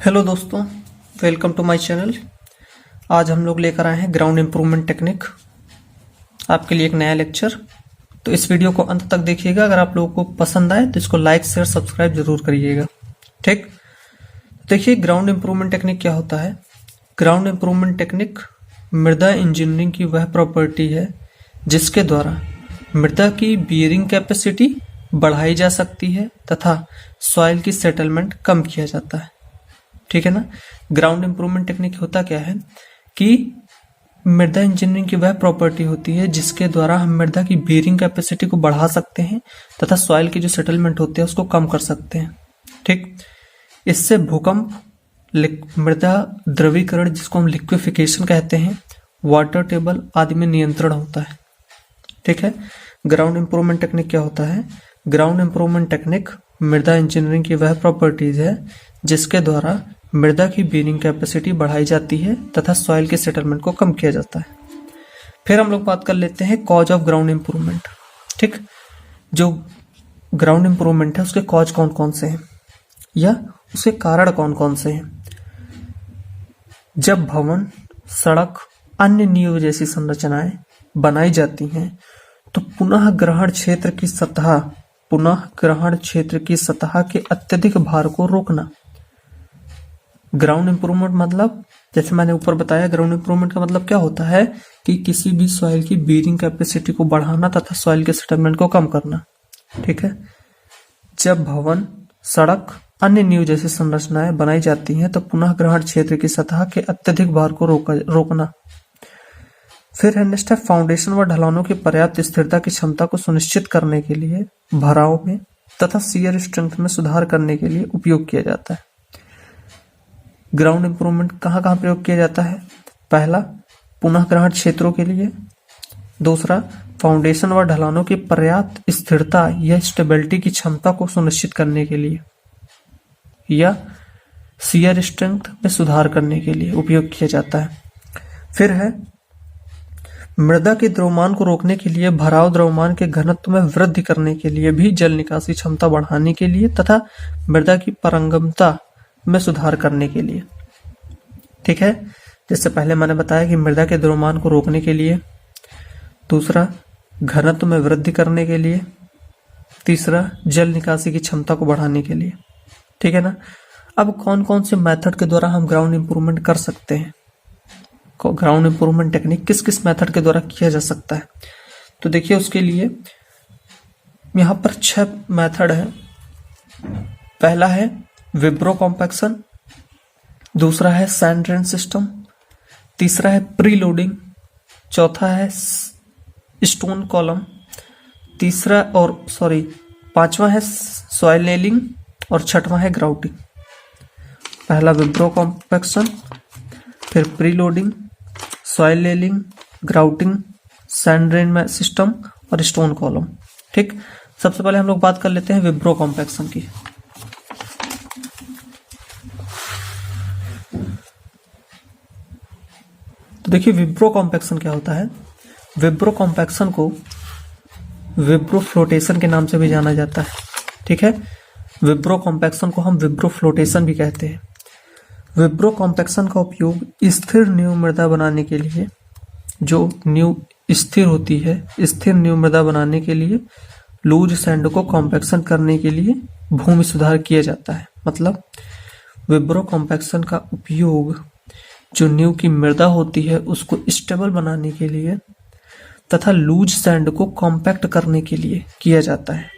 Hello दोस्तों, welcome to my channel. आज हम लोग लेकर आए हैं ग्राउंड इम्प्रूवमेंट टेक्निक, आपके लिए एक नया लेक्चर। तो इस वीडियो को अंत तक देखिएगा। अगर आप लोगों को पसंद आए तो इसको लाइक शेयर सब्सक्राइब जरूर करिएगा। ठीक, देखिए ग्राउंड इम्प्रूवमेंट टेक्निक क्या होता है। ग्राउंड इम्प्रूवमेंट टेक्निक मृदा इंजीनियरिंग की वह प्रॉपर्टी है जिसके द्वारा मृदा की बियरिंग कैपेसिटी बढ़ाई जा सकती है तथा सॉइल की सेटलमेंट कम किया जाता है। ठीक है ना। ग्राउंड इम्प्रूवमेंट टेक्निक होता क्या है कि मृदा इंजीनियरिंग की वह प्रॉपर्टी होती है जिसके द्वारा हम मृदा की बियरिंग कैपेसिटी को बढ़ा सकते हैं तथा सॉइल की जो सेटलमेंट होती है उसको कम कर सकते हैं। ठीक, इससे भूकंप, मृदा द्रवीकरण जिसको हम लिक्विफिकेशन कहते हैं, वाटर टेबल आदि में नियंत्रण होता है। ठीक है। ग्राउंड इम्प्रूवमेंट टेक्निक क्या होता है। ग्राउंड इम्प्रूवमेंट टेक्निक मृदा इंजीनियरिंग की वह प्रॉपर्टीज है जिसके द्वारा मृदा की बियरिंग कैपेसिटी बढ़ाई जाती है तथा सॉइल के सेटलमेंट को कम किया जाता है। फिर हम लोग बात कर लेते हैं कॉज ऑफ ग्राउंड इम्प्रूवमेंट। ठीक, जो ग्राउंड इम्प्रूवमेंट है उसके कॉज कौन कौन से हैं या उसके कारण कौन कौन से हैं। जब भवन, सड़क, अन्य नींव जैसी संरचनाएं बनाई जाती हैं तो पुनः ग्रहण क्षेत्र की सतह के अत्यधिक भार को रोकना। ग्राउंड इम्प्रूवमेंट मतलब, जैसे मैंने ऊपर बताया, ग्राउंड इम्प्रूवमेंट का मतलब क्या होता है कि किसी भी सॉइल की बियरिंग कैपेसिटी को बढ़ाना तथा सॉइल के सेटलमेंट को कम करना। ठीक है। जब भवन, सड़क, अन्य नींव जैसी संरचनाएं बनाई जाती हैं तो पुनः ग्रहण क्षेत्र की सतह के अत्यधिक भार को रोकना। फिर है नेक्स्ट है फाउंडेशन व ढलानों की पर्याप्त स्थिरता की क्षमता को सुनिश्चित करने के लिए भराव में तथा शियर स्ट्रेंथ में सुधार करने के लिए उपयोग किया जाता है। ग्राउंड इम्प्रूवमेंट कहाँ कहाँ प्रयोग किया जाता है। पहला, पुनः ग्रहण क्षेत्रों के लिए। दूसरा, फाउंडेशन व ढलानों की पर्याप्त स्थिरता या स्टेबिलिटी की क्षमता को सुनिश्चित करने के लिए या शियर स्ट्रेंथ में सुधार करने के लिए उपयोग किया जाता है। फिर है मृदा के द्रव्यमान को रोकने के लिए, भराव द्रव्यमान के घनत्व में वृद्धि करने के लिए भी, जल निकासी क्षमता बढ़ाने के लिए तथा मृदा की पारंगमता में सुधार करने के लिए। ठीक है। जैसे पहले मैंने बताया कि मृदा के द्रव्यमान को रोकने के लिए, दूसरा घनत्व में वृद्धि करने के लिए, तीसरा जल निकासी की क्षमता को बढ़ाने के लिए। ठीक है ना। अब कौन कौन से मेथड के द्वारा हम ग्राउंड इम्प्रूवमेंट कर सकते हैं, ग्राउंड इम्प्रूवमेंट टेक्निक किस किस मेथड के द्वारा किया जा सकता है। तो देखिए उसके लिए यहाँ पर 6 मेथड है। पहला है विब्रो कॉम्पैक्शन, दूसरा है सैंड ड्रेन सिस्टम, तीसरा है प्री लोडिंग, चौथा है स्टोन कॉलम, पांचवा है सॉइल नेलिंग और छठवां है ग्राउटिंग। पहला विब्रो कॉम्पैक्शन, फिर pre loading, soil nailing, grouting, sand drain system और स्टोन कॉलम। ठीक, सबसे पहले हम लोग बात कर लेते हैं विब्रो कॉम्पैक्शन की। तो देखिए विब्रो कॉम्पैक्शन क्या होता है। विब्रो कॉम्पैक्शन को विब्रो फ्लोटेशन के नाम से भी जाना जाता है। ठीक है। विब्रो कॉम्पैक्शन को हम विब्रो फ्लोटेशन भी कहते हैं। विब्रो कॉम्पैक्शन का उपयोग स्थिर नींव मृदा बनाने के लिए, जो नींव स्थिर होती है, स्थिर नींव मृदा बनाने के लिए लूज सैंड को कॉम्पैक्शन करने के लिए भूमि सुधार किया जाता है। मतलब विब्रो कॉम्पैक्शन का उपयोग जो नींव की मृदा होती है उसको स्टेबल बनाने के लिए तथा लूज सैंड को कॉम्पैक्ट करने के लिए किया जाता है।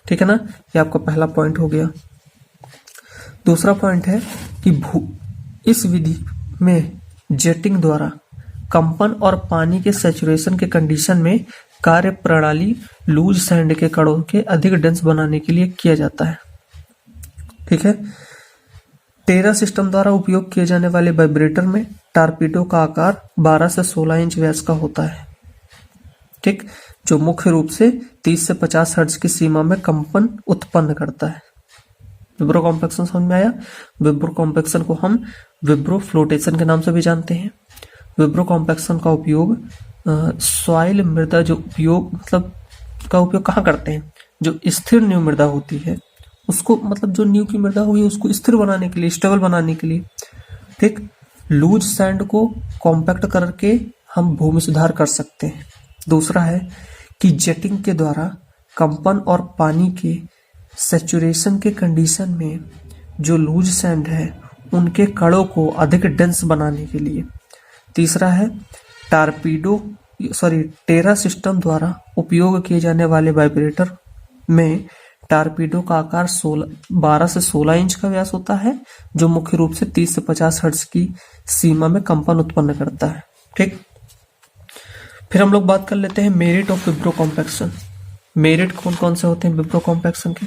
ठीक है ना। ये आपका पहला पॉइंट हो गया। दूसरा पॉइंट है कि इस विधि में जेटिंग द्वारा कंपन और पानी के सैचुरेशन के कंडीशन में कार्य प्रणाली लूज सैंड के कणों के अधिक डेंस बनाने के लिए किया जाता है। ठीक है। टेरा सिस्टम द्वारा उपयोग किए जाने वाले वाइब्रेटर में टारपीडो का आकार 12 से 16 इंच व्यास का होता है। ठीक, जो मुख्य रूप से 30 से 50 हर्ट्ज की सीमा में कंपन उत्पन्न करता है। विब्रो कॉम्पैक्शन समझ में आया। विब्रो कॉम्पैक्शन को हम विब्रो फ्लोटेशन के नाम से भी जानते हैं। विब्रो कॉम्पैक्शन का उपयोग सॉइल मृदा का उपयोग कहाँ करते हैं, जो स्थिर नींव मृदा होती है उसको मतलब जो नींव की मृदा होगी उसको स्थिर बनाने के लिए, स्टेबल बनाने के लिए। ठीक, लूज सैंड को कॉम्पैक्ट करके हम भूमि सुधार कर सकते हैं। दूसरा है कि जेटिंग के द्वारा कंपन और पानी के सैचुरेशन के कंडीशन में जो लूज सैंड है उनके कणों को अधिक डेंस बनाने के लिए। तीसरा है टेरा सिस्टम द्वारा उपयोग किए जाने वाले वाइब्रेटर में टारपीडो का आकार 12 से 16 इंच का व्यास होता है, जो मुख्य रूप से 30 से 50 हर्ट्ज की सीमा में कंपन उत्पन्न करता है। ठीक, फिर हम लोग बात कर लेते हैं मेरिट ऑफ विब्रो कॉम्पैक्शन। मेरिट कौन कौन से होते हैं विब्रो कॉम्पैक्शन के?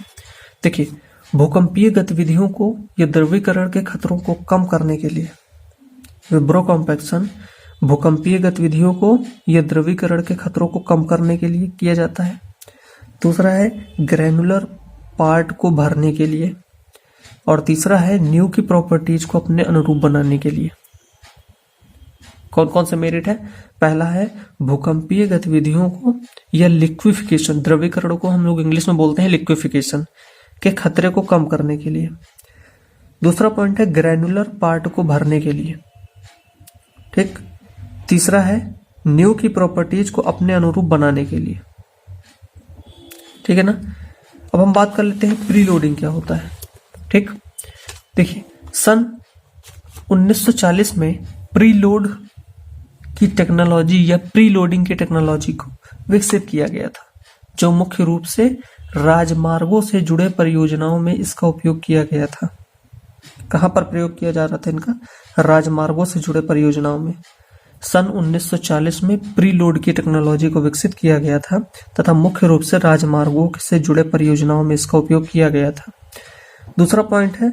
देखिए, भूकंपीय गतिविधियों को या द्रवीकरण के खतरों को कम करने के लिए विब्रो कॉम्पैक्शन भूकंपीय गतिविधियों को या द्रवीकरण के खतरों को कम करने के लिए किया जाता है। दूसरा है ग्रैनुलर पार्ट को भरने के लिए, और तीसरा है नींव की प्रॉपर्टीज को अपने अनुरूप बनाने के लिए। कौन कौन से मेरिट है? पहला है भूकंपीय गतिविधियों को या लिक्विफिकेशन, द्रवीकरण को हम लोग इंग्लिश में बोलते हैं लिक्विफिकेशन, के खतरे को कम करने के लिए। दूसरा पॉइंट है ग्रैनुलर पार्ट को भरने के लिए। ठीक, तीसरा है नींव की प्रॉपर्टीज को अपने अनुरूप बनाने के लिए। ठीक है ना। अब हम बात कर लेते हैं प्री लोडिंग क्या होता है। ठीक, देखिए, सन 1940 में प्री लोड की टेक्नोलॉजी या प्री लोडिंग की टेक्नोलॉजी को विकसित किया गया था, जो मुख्य रूप से राजमार्गों से जुड़े परियोजनाओं में इसका उपयोग किया गया था। कहां पर प्रयोग किया जा रहा था इनका? राजमार्गों से जुड़े परियोजनाओं में। सन 1940 में प्री लोड की टेक्नोलॉजी को विकसित किया गया था तथा मुख्य रूप से राजमार्गों से जुड़े परियोजनाओं में इसका उपयोग किया गया था। दूसरा पॉइंट है,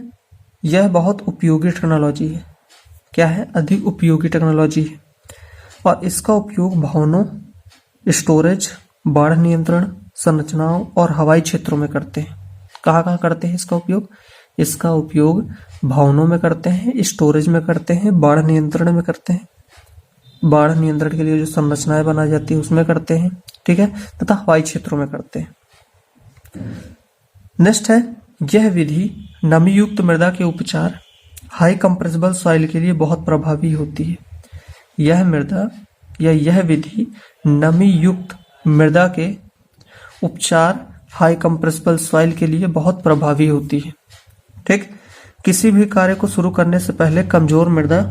यह बहुत उपयोगी टेक्नोलॉजी है। क्या है? अधिक उपयोगी टेक्नोलॉजी है, और इसका उपयोग भवनों, स्टोरेज, बाढ़ नियंत्रण संरचनाओं और हवाई क्षेत्रों में करते हैं। कहाँ कहाँ करते हैं इसका उपयोग? इसका उपयोग भवनों में करते हैं, स्टोरेज में करते हैं, बाढ़ नियंत्रण में करते हैं, बाढ़ नियंत्रण के लिए जो संरचनाएं बनाई जाती है उसमें करते हैं। ठीक है, तथा हवाई क्षेत्रों में करते हैं। नेक्स्ट है, यह विधि नमीयुक्त मृदा के उपचार, हाई कंप्रेसिबल सॉइल के लिए बहुत प्रभावी होती है। यह विधि नमीयुक्त मृदा के उपचार, हाई कंप्रेसिबल सॉइल के लिए बहुत प्रभावी होती है। ठीक, किसी भी कार्य को शुरू करने से पहले कमजोर मृदा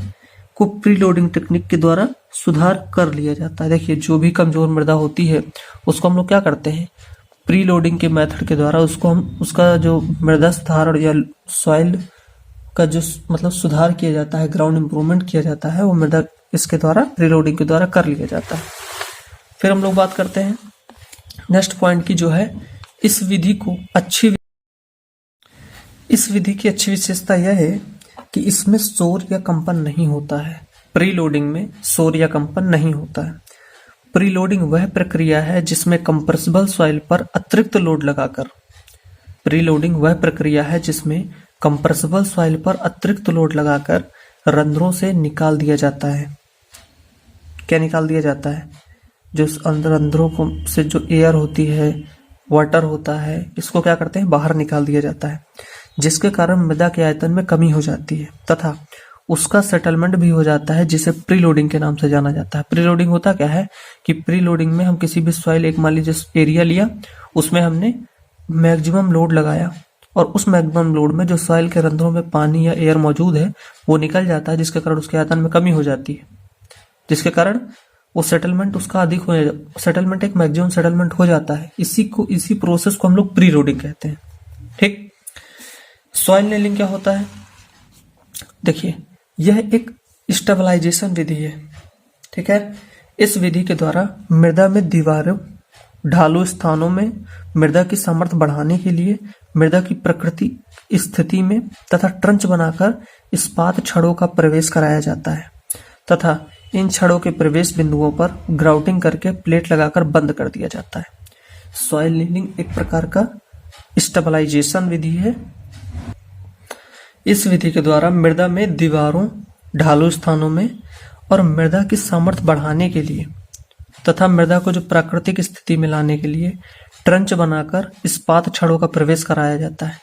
को प्री लोडिंग टेक्निक के द्वारा सुधार कर लिया जाता है। देखिए, जो भी कमजोर मृदा होती है उसको हम लोग क्या करते हैं? प्री लोडिंग के मेथड के द्वारा उसका जो मृदा सुधार या सॉइल का जो मतलब सुधार किया जाता है, ग्राउंड इंप्रूवमेंट किया जाता है, वो मृदा इसके द्वारा प्री लोडिंग के द्वारा कर लिया जाता है। फिर हम लोग बात करते हैं नेक्स्ट पॉइंट की, जो है इस विधि की अच्छी विशेषता यह है कि इसमें शोर या कंपन नहीं होता है। प्री लोडिंग में शोर या कंपन नहीं होता है। प्री लोडिंग वह प्रक्रिया है जिसमें कंप्रेसिबल सॉइल पर अतिरिक्त लोड लगाकर रंध्रों से निकाल दिया जाता है। क्या निकाल दिया जाता है? जो अंदर रंध्रों को से जो एयर होती है, वाटर होता है, इसको क्या करते हैं? बाहर निकाल दिया जाता है, जिसके कारण मृदा के आयतन में कमी हो जाती है तथा उसका सेटलमेंट भी हो जाता है, जिसे प्री लोडिंग के नाम से जाना जाता है। प्री लोडिंग होता क्या है कि प्री लोडिंग में हम किसी भी सॉइल, एक मान लीजिए एरिया लिया, उसमें हमने मैक्सिमम लोड लगाया, और उस मैक्सिमम लोड में जो सॉइल के रंध्रों में पानी या एयर मौजूद है वो निकल जाता है, जिसके कारण उसके आयतन में कमी हो जाती है, जिसके कारण वो सेटलमेंट उसका अधिक हो जाता, सेटलमेंट एक मैक्सिमम सेटलमेंट हो जाता है। इसी प्रोसेस को हम लोग प्री लोडिंग कहते हैं। ठीक, सॉइल नेलिंग क्या होता है? देखिए, यह एक स्टेबलाइजेशन विधि है। ठीक है, इस विधि के द्वारा मृदा में दीवारों, ढालू स्थानों में मृदा की सामर्थ्य बढ़ाने के लिए मृदा की प्रकृति स्थिति में तथा ट्रंच बनाकर इस्पात छड़ों का प्रवेश कराया जाता है तथा इन छड़ों के प्रवेश बिंदुओं पर ग्राउटिंग करके प्लेट लगाकर बंद कर दिया जाता है। सॉइल नेलिंग एक प्रकार का स्टेबलाइजेशन विधि है। इस विधि के द्वारा मृदा में दीवारों, ढालू स्थानों में और मृदा की सामर्थ्य बढ़ाने के लिए तथा मृदा को जो प्राकृतिक स्थिति में लाने के लिए ट्रंच बनाकर इस्पात छड़ों का प्रवेश कराया जाता है।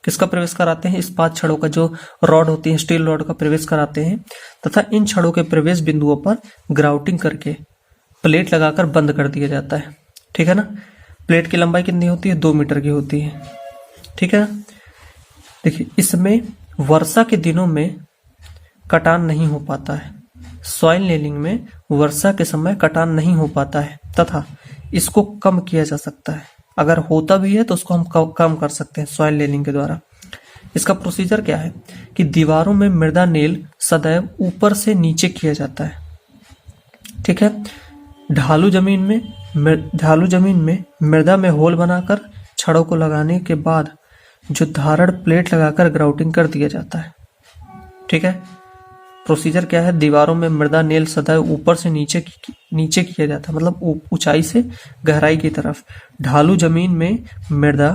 किसका प्रवेश कराते हैं? इस्पात छड़ों का, जो रॉड होती है स्टील रॉड का प्रवेश कराते हैं तथा इन छड़ों के प्रवेश बिंदुओं पर ग्राउटिंग करके प्लेट लगाकर बंद कर दिया जाता है। ठीक है ना। प्लेट की लंबाई कितनी होती है? 2 मीटर की होती है। ठीक है ना। देखिए, इसमें वर्षा के दिनों में कटान नहीं हो पाता है। सॉइल नेलिंग में वर्षा के समय कटान नहीं हो पाता है तथा इसको कम किया जा सकता है। अगर होता भी है तो उसको हम कम कर सकते हैं सॉइल नेलिंग के द्वारा। इसका प्रोसीजर क्या है कि दीवारों में मृदा नेल सदैव ऊपर से नीचे किया जाता है। ठीक है। ढालू जमीन में मृदा में होल बनाकर छड़ों को लगाने के बाद जो धारण प्लेट लगाकर ग्राउटिंग कर दिया जाता है। ठीक है। प्रोसीजर क्या है? दीवारों में मृदा नेल सदैव ऊपर से नीचे किया जाता है, मतलब ऊंचाई से गहराई की तरफ। ढालू जमीन में मृदा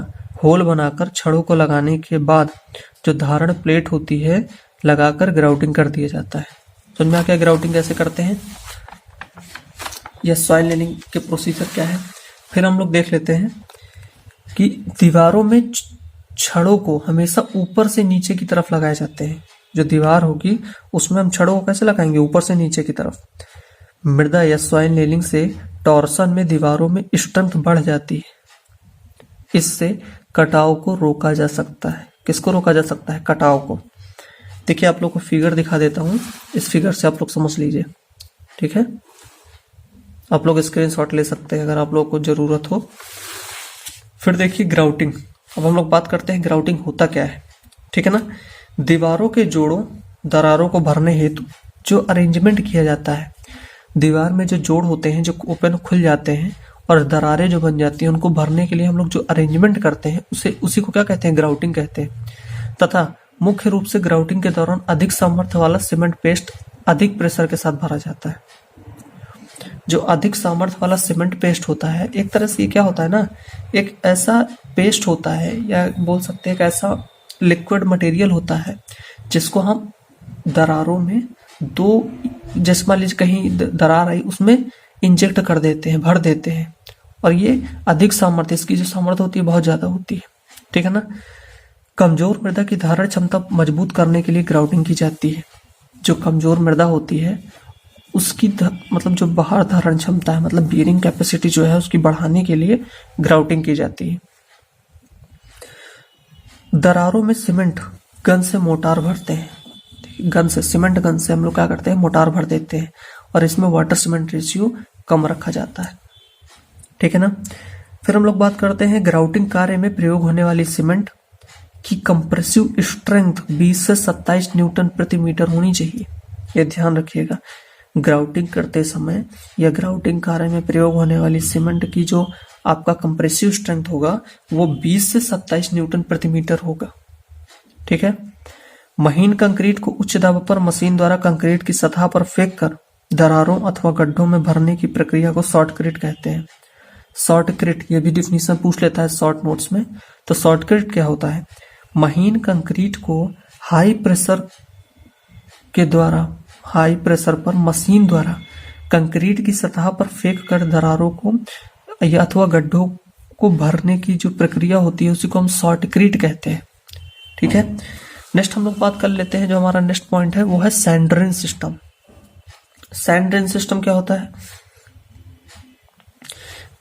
होल बनाकर छड़ों को लगाने के बाद जो धारण प्लेट होती है लगाकर ग्राउटिंग कर दिया जाता है। समझ में आ गया ग्राउटिंग कैसे करते हैं? यह सॉइल नेलिंग के प्रोसीजर क्या है। फिर हम लोग देख लेते हैं कि दीवारों में छड़ों को हमेशा ऊपर से नीचे की तरफ लगाए जाते हैं। जो दीवार होगी उसमें हम छड़ों को कैसे लगाएंगे? ऊपर से नीचे की तरफ। मृदा या सॉइल नेलिंग से टॉर्सन में दीवारों में स्ट्रेंथ बढ़ जाती है। इससे कटाव को रोका जा सकता है। किसको रोका जा सकता है? कटाव को। देखिए, आप लोग को फिगर दिखा देता हूं, इस फिगर से आप लोग समझ लीजिए। ठीक है। आप लोग स्क्रीनशॉट ले सकते हैं अगर आप लोग को जरूरत हो। फिर देखिए ग्राउटिंग। अब हम लोग बात करते हैं ग्राउटिंग होता क्या है। ठीक है ना। दीवारों के जोड़ों दरारों को भरने हेतु जो अरेंजमेंट किया जाता है, दीवार में जो जोड़ होते हैं जो ओपन खुल जाते हैं और दरारें जो बन जाती हैं उनको भरने के लिए हम लोग जो अरेंजमेंट करते हैं उसी को क्या कहते हैं? ग्राउटिंग कहते हैं। तथा मुख्य रूप से ग्राउटिंग के दौरान अधिक सामर्थ्य वाला सीमेंट पेस्ट अधिक प्रेशर के साथ भरा जाता है। जो अधिक सामर्थ्य वाला सीमेंट पेस्ट होता है, एक तरह से ये क्या होता है ना, एक ऐसा पेस्ट होता है या बोल सकते हैं एक ऐसा लिक्विड मटेरियल होता है जिसको हम दरारों में जैसे मान लीजिए कहीं दरार आई उसमें इंजेक्ट कर देते हैं, भर देते हैं, और ये अधिक सामर्थ्य, इसकी जो सामर्थ्य होती है बहुत ज्यादा होती है। ठीक है ना। कमजोर मृदा की धारण क्षमता मजबूत करने के लिए ग्राउटिंग की जाती है। जो कमजोर मृदा होती है उसकी मतलब जो बाहर धारण क्षमता है, मतलब बियरिंग कैपेसिटी जो है उसकी बढ़ाने के लिए ग्राउटिंग की जाती है। दरारों में सीमेंट गन से मोटार भरते हैं। सीमेंट गन से हम लोग क्या करते हैं? मोटार भर देते हैं और इसमें वाटर सीमेंट रेशियो कम रखा जाता है। ठीक है ना। फिर हम लोग बात करते हैं ग्राउटिंग कार्य में प्रयोग होने वाली सीमेंट की कंप्रेसिव स्ट्रेंथ 20 से 27 न्यूटन प्रति मीटर होनी चाहिए। ये ध्यान रखिएगा। ग्राउटिंग करते समय या ग्राउटिंग कार्य में प्रयोग होने वाली सीमेंट की जो आपका कंप्रेसिव स्ट्रेंथ होगा वो 20 से 27 न्यूटन प्रति मीटर होगा। ठीक है। महीन कंक्रीट को उच्च दाब पर मशीन द्वारा कंक्रीट की सतह पर फेंक कर दरारों अथवा गड्ढों में भरने की प्रक्रिया को शॉर्टक्रीट कहते हैं। शॉर्टक्रीट, ये भी डिफिनीशन पूछ लेता है शॉर्ट नोट्स में। तो शॉर्टक्रीट क्या होता है? महीन कंक्रीट को हाई प्रेशर पर मशीन द्वारा कंक्रीट की सतह पर फेंक कर दरारों को या अथवा गड्ढों को भरने की जो प्रक्रिया होती है उसी को हम शॉर्टक्रीट कहते हैं। ठीक है। नेक्स्ट हम लोग बात कर लेते हैं, जो हमारा नेक्स्ट पॉइंट है वो है sand drain system. Sand drain system क्या होता है?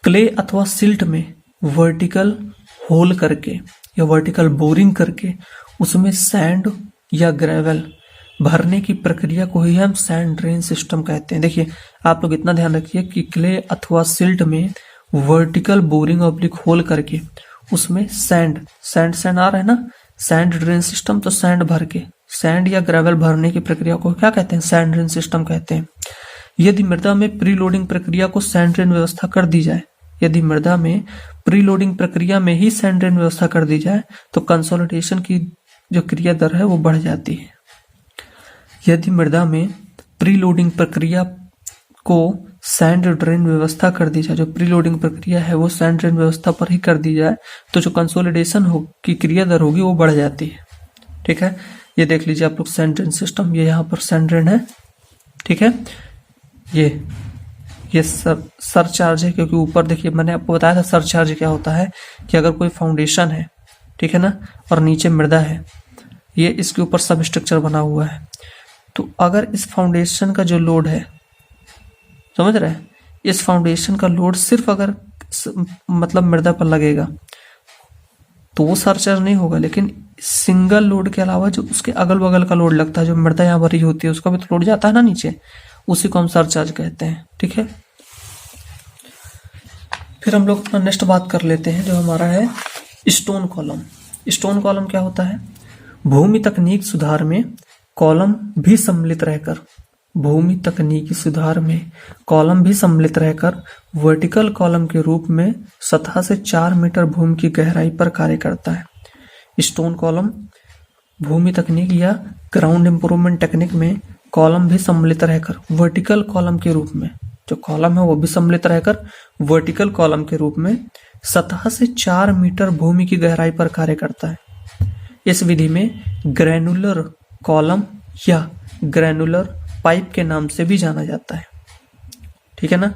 क्ले अथवा सिल्ट में वर्टिकल होल करके या वर्टिकल बोरिंग करके उसमें सैंड या ग्रेवल भरने की प्रक्रिया को ही हम सैंड ड्रेन सिस्टम कहते हैं। देखिए, आप लोग इतना ध्यान रखिए कि क्ले अथवा सिल्ट में वर्टिकल बोरिंग ऑब्लिक होल करके उसमें सैंड आ रहा है ना, सैंड ड्रेन सिस्टम। तो सैंड भर के, सैंड या ग्रेवल भरने की प्रक्रिया को क्या कहते हैं? सैंड ड्रेन सिस्टम कहते हैं। यदि मृदा में प्री लोडिंग प्रक्रिया को सैंड ड्रेन व्यवस्था कर दी जाए, यदि मृदा में प्री लोडिंग प्रक्रिया में ही सैंड ड्रेन व्यवस्था कर दी जाए तो कंसोलिडेशन की जो क्रिया दर है वो बढ़ जाती है। यदि मृदा में प्री लोडिंग प्रक्रिया को सैंड ड्रेन व्यवस्था कर दी जाए, जो प्री लोडिंग प्रक्रिया है वो सैंड ड्रेन व्यवस्था पर ही कर दी जाए तो जो कंसोलिडेशन की क्रिया दर होगी वो बढ़ जाती है। ठीक है। ये देख लीजिए आप लोग सैंड ड्रेन सिस्टम, ये यहाँ पर सैंड ड्रेन है। ठीक है। ये सरचार्ज है, क्योंकि ऊपर देखिए मैंने आपको बताया था सरचार्ज क्या होता है कि अगर कोई फाउंडेशन है, ठीक है ना, और नीचे मृदा है, ये इसके ऊपर सब स्ट्रक्चर बना हुआ है। तो अगर इस फाउंडेशन का जो लोड है, समझ रहे हैं, इस फाउंडेशन का लोड सिर्फ अगर मतलब मृदा पर लगेगा तो वो सरचार्ज नहीं होगा, लेकिन सिंगल लोड के अलावा जो उसके अगल बगल का लोड लगता है, जो मृदा यहाँ भरी होती है उसका भी तो लोड जाता है ना नीचे, उसी को हम सरचार्ज कहते हैं। ठीक है, फिर हम लोग अपना नेक्स्ट बात कर लेते हैं जो हमारा है स्टोन कॉलम। स्टोन कॉलम क्या होता है? भूमि तकनीक सुधार में कॉलम भी सम्मिलित रहकर, भूमि तकनीकी सुधार में कॉलम भी सम्मिलित रहकर वर्टिकल कॉलम के रूप में सतह से 4 मीटर भूमि की गहराई पर कार्य करता है। स्टोन कॉलम भूमि तकनीक या ग्राउंड इंप्रूवमेंट टेक्निक में कॉलम भी सम्मिलित रहकर वर्टिकल कॉलम के रूप में, जो कॉलम है वो भी सम्मिलित रहकर वर्टिकल कॉलम के रूप में सतह से 4 मीटर भूमि की गहराई पर कार्य करता है। इस विधि में ग्रैनुलर कॉलम या ग्रैनुलर पाइप के नाम से भी जाना जाता है। ठीक है ना।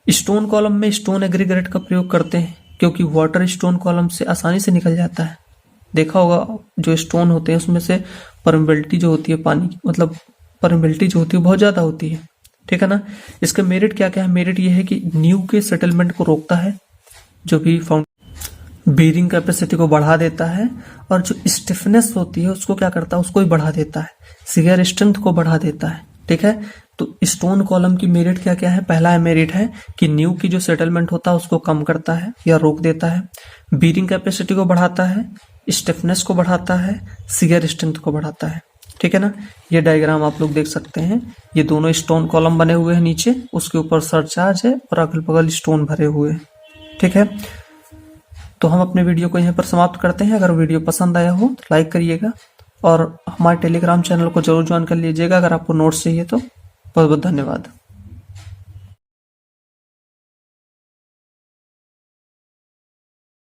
स्टोन कॉलम में स्टोन एग्रीगेट का प्रयोग करते हैं क्योंकि वाटर स्टोन कॉलम से आसानी से निकल जाता है। देखा होगा जो स्टोन होते हैं उसमें से परमेबिलिटी जो होती है पानी की, मतलब परमेबिलिटी जो होती है बहुत ज्यादा होती है। ठीक है ना। इसका मेरिट क्या क्या है? मेरिट ये है कि न्यू के सेटलमेंट को रोकता है, जो भी बीरिंग कैपेसिटी को बढ़ा देता है, और जो स्टिफनेस होती है उसको क्या करता है, उसको भी बढ़ा देता है, शियर स्ट्रेंथ को बढ़ा देता है। ठीक है। तो स्टोन कॉलम की मेरिट क्या क्या है? पहला मेरिट है कि न्यू की जो सेटलमेंट होता है उसको कम करता है या रोक देता है, बीरिंग कैपेसिटी को बढ़ाता है, स्टिफनेस को बढ़ाता है, शियर स्ट्रेंथ को बढ़ाता है। ठीक है ना। ये डायग्राम आप लोग देख सकते हैं, ये दोनों स्टोन कॉलम बने हुए हैं, नीचे उसके ऊपर सरचार्ज है और अगल बगल स्टोन भरे हुए हैं। ठीक है। तो हम अपने वीडियो को यहीं पर समाप्त करते हैं। अगर वीडियो पसंद आया हो तो लाइक करिएगा और हमारे टेलीग्राम चैनल को जरूर ज्वाइन कर लीजिएगा अगर आपको नोट्स चाहिए तो। बहुत बहुत धन्यवाद।